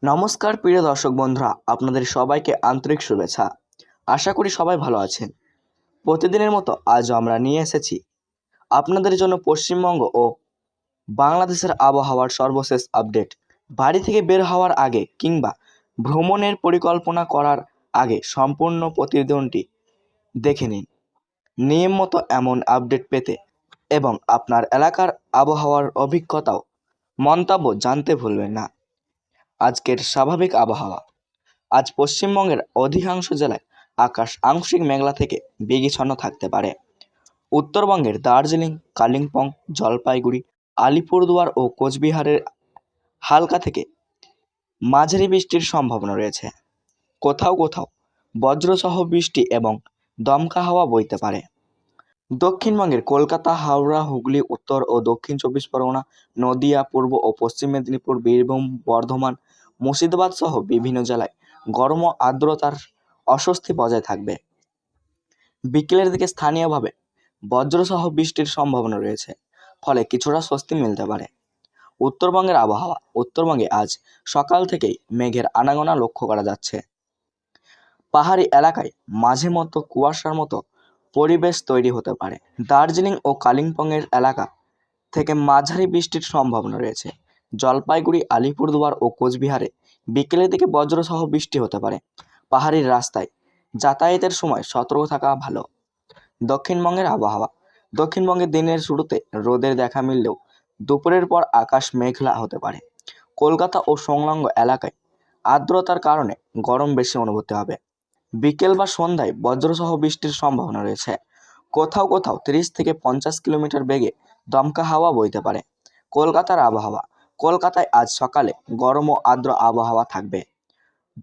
নমস্কার প্রিয় দর্শক বন্ধুরা, আপনাদের সবাইকে আন্তরিক শুভেচ্ছা। আশা করি সবাই ভালো আছেন। প্রতিদিনের মতো আজও আমরা নিয়ে এসেছি আপনাদের জন্য পশ্চিমবঙ্গ ও বাংলাদেশের আবহাওয়ার সর্বশেষ আপডেট। বাড়ি থেকে বের হওয়ার আগে কিংবা ভ্রমণের পরিকল্পনা করার আগে সম্পূর্ণ প্রতিবেদনটি দেখে নিন। নিয়ম মতো এমন আপডেট পেতে এবং আপনার এলাকার আবহাওয়ার অভিজ্ঞতাও মন্তব্য জানতে ভুলবেন না। আজকের স্বাভাবিক আবহাওয়া। আজ পশ্চিমবঙ্গের অধিকাংশ জেলায় আকাশ আংশিক মেঘলা থেকে মেঘাচ্ছন্ন থাকতে পারে। উত্তরবঙ্গের দার্জিলিং, কালিম্পং, জলপাইগুড়ি, আলিপুরদুয়ার ও কোচবিহারের হালকা থেকে মাঝারি বৃষ্টির সম্ভাবনা রয়েছে। কোথাও কোথাও বজ্রসহ বৃষ্টি এবং দমকা হাওয়া বইতে পারে। দক্ষিণবঙ্গের কলকাতা, হাওড়া, হুগলি, উত্তর ও দক্ষিণ 24 পরগনা, নদিয়া, পূর্ব ও পশ্চিম মেদিনীপুর, বীরভূম, বর্ধমান, মুর্শিদাবাদ সহ বিভিন্ন জেলায় গরম ও আর্দ্রতার অস্বস্তি বজায় থাকবে। বিকেলের দিকে স্থানীয়ভাবে বজ্রসহ বৃষ্টির সম্ভাবনা রয়েছে, ফলে কিছুটা স্বস্তি মিলতে পারে। উত্তরবঙ্গের আবহাওয়া। উত্তরবঙ্গে আজ সকাল থেকেই মেঘের আনাগোনা লক্ষ্য করা যাচ্ছে। পাহাড়ি এলাকায় মাঝে মতো কুয়াশার মতো পরিবেশ তৈরি হতে পারে। দার্জিলিং ও কালিম্পংয়ের এলাকা থেকে মাঝারি বৃষ্টির সম্ভাবনা রয়েছে। জলপাইগুড়ি, আলিপুরদুয়ার ও কোচবিহারে বিকেলের দিকে বজ্রসহ বৃষ্টি হতে পারে। পাহাড়ি রাস্তায় যাতায়াতের সময় সতর্ক থাকা ভালো। দক্ষিণবঙ্গের আবহাওয়া। দক্ষিণবঙ্গের দিনের শুরুতে রোদের দেখা মিললেও দুপুরের পর আকাশ মেঘলা হতে পারে। কলকাতা ও সংলগ্ন এলাকায় আর্দ্রতার কারণে গরম বেশি অনুভূতি হবে। বিকেল বা সন্ধ্যায় বজ্রসহ বৃষ্টির সম্ভাবনা রয়েছে। কোথাও কোথাও 30 থেকে 50 কিলোমিটার বেগে দমকা হাওয়া বইতে পারে। কলকাতার আবহাওয়া। কলকাতায় আজ সকালে গরম ও আর্দ্র আবহাওয়া থাকবে।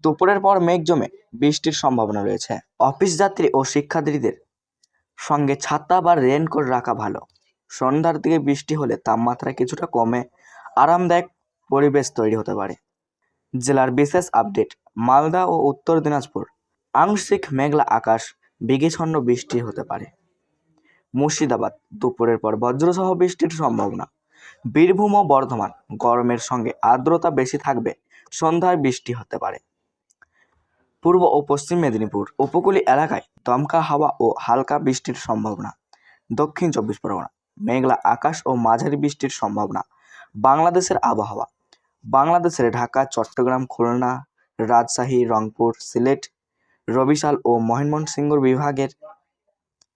দুপুরের পর মেঘ জমে বৃষ্টির সম্ভাবনা রয়েছে। অফিস যাত্রী ও শিক্ষার্থীদের সঙ্গে ছাতা বা রেনকোট রাখা ভালো। সন্ধ্যার দিকে বৃষ্টি হলে তাপমাত্রা কিছুটা কমে আরামদায়ক পরিবেশ তৈরি হতে পারে। জেলার বিশেষ আপডেট। মালদা ও উত্তর দিনাজপুর আংশিক মেঘলা আকাশ, মেঘাচ্ছন্ন বৃষ্টি হতে পারে। মুর্শিদাবাদ দুপুরের পর বজ্রসহ বৃষ্টির সম্ভাবনা। বীরভূম ও বর্ধমান গরমের সঙ্গে আর্দ্রতা বেশি থাকবে, সন্ধ্যায় বৃষ্টি হতে পারে। পূর্ব ও পশ্চিম মেদিনীপুর উপকূলীয় এলাকায় দমকা হাওয়া ও হালকা বৃষ্টির সম্ভাবনা। দক্ষিণ 24 পরগনা মেঘলা আকাশ ও মাঝারি বৃষ্টির সম্ভাবনা। বাংলাদেশের আবহাওয়া। বাংলাদেশের ঢাকা, চট্টগ্রাম, খুলনা, রাজশাহী, রংপুর, সিলেট, বরিশাল ও ময়মনসিংহ বিভাগের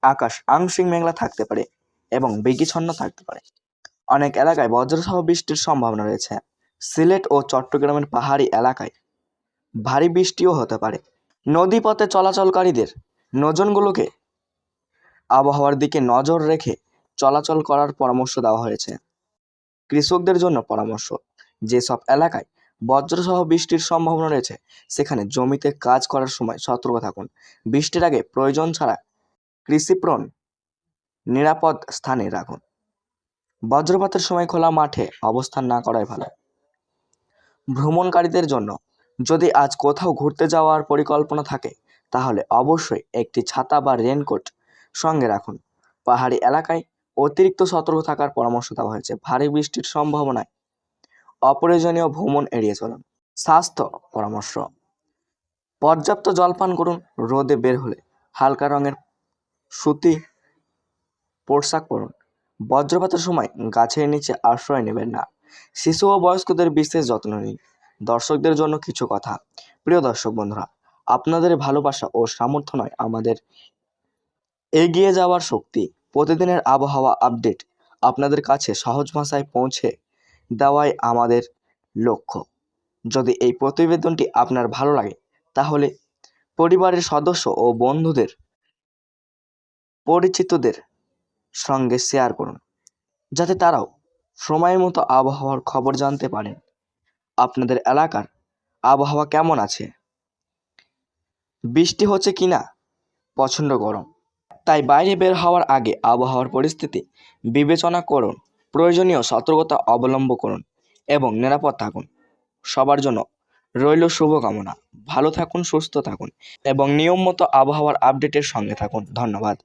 আকাশ আংশিক মেঘলা থাকতে পারে এবং মেঘাচ্ছন্ন থাকতে পারে। অনেক এলাকায় বজ্রসহ বৃষ্টির সম্ভাবনা রয়েছে। সিলেট ও চট্টগ্রামের পাহাড়ি এলাকায় ভারী বৃষ্টিও হতে পারে। নদীপথে চলাচলকারীদের নৌযানগুলোকে আবহাওয়ার দিকে নজর রেখে চলাচল করার পরামর্শ দেওয়া হয়েছে। কৃষকদের জন্য পরামর্শ। যেসব এলাকায় বজ্রসহ বৃষ্টির সম্ভাবনা রয়েছে সেখানে জমিতে কাজ করার সময় সতর্ক থাকুন। বৃষ্টির আগে প্রয়োজন ছাড়া কৃষিপণ্য নিরাপদ স্থানে রাখুন। বজ্রপাতের সময় খোলা মাঠে অবস্থান না করাই ভালো। ভ্রমণকারীদের জন্য যদি আজ কোথাও ঘুরতে যাওয়ার পরিকল্পনা থাকে তাহলে অবশ্যই একটি ছাতা বা রেনকোট সঙ্গে রাখুন। পাহাড়ি এলাকায় অতিরিক্ত সতর্ক থাকার পরামর্শ দেওয়া হয়েছে। ভারী বৃষ্টির সম্ভাবনায় অপ্রয়োজনীয় ভ্রমণ এড়িয়ে চলুন। স্বাস্থ্য পরামর্শ। পর্যাপ্ত জল পান করুন। রোদে বের হলে হালকা রঙের সুতি পোশাক পরুন। বজ্রপাতের সময় গাছের নিচে আশ্রয় নেবেন না। শিশু ও বয়স্কদের বিশেষ যত্ন নিন। দর্শকদের জন্য কিছু কথা। প্রিয় দর্শক বন্ধুরা, আপনাদের ভালোবাসা ও সামর্থ্য নয় আমাদের এগিয়ে যাওয়ার শক্তি। প্রতিদিনের আবহাওয়া আপডেট আপনাদের কাছে সহজ ভাষায় পৌঁছে দেওয়াই আমাদের লক্ষ্য। যদি এই প্রতিবেদনটি আপনার ভালো লাগে তাহলে পরিবারের সদস্য ও বন্ধুদের, পরিচিতদের সঙ্গে শেয়ার করুন, যাতে তারাও সময় মতো আবহাওয়ার খবর জানতে পারেন। আপনাদের এলাকার আবহাওয়া কেমন আছে? বৃষ্টি হচ্ছে কিনা? প্রচণ্ড গরম, তাই বাইরে বের হওয়ার আগে আবহাওয়ার পরিস্থিতি বিবেচনা করুন। প্রয়োজনীয় সতর্কতা অবলম্বন করুন এবং নিরাপদ থাকুন। সবার জন্য রইল শুভকামনা। ভালো থাকুন, সুস্থ থাকুন এবং নিয়ম মতো আবহাওয়ার আপডেটের সঙ্গে থাকুন। ধন্যবাদ।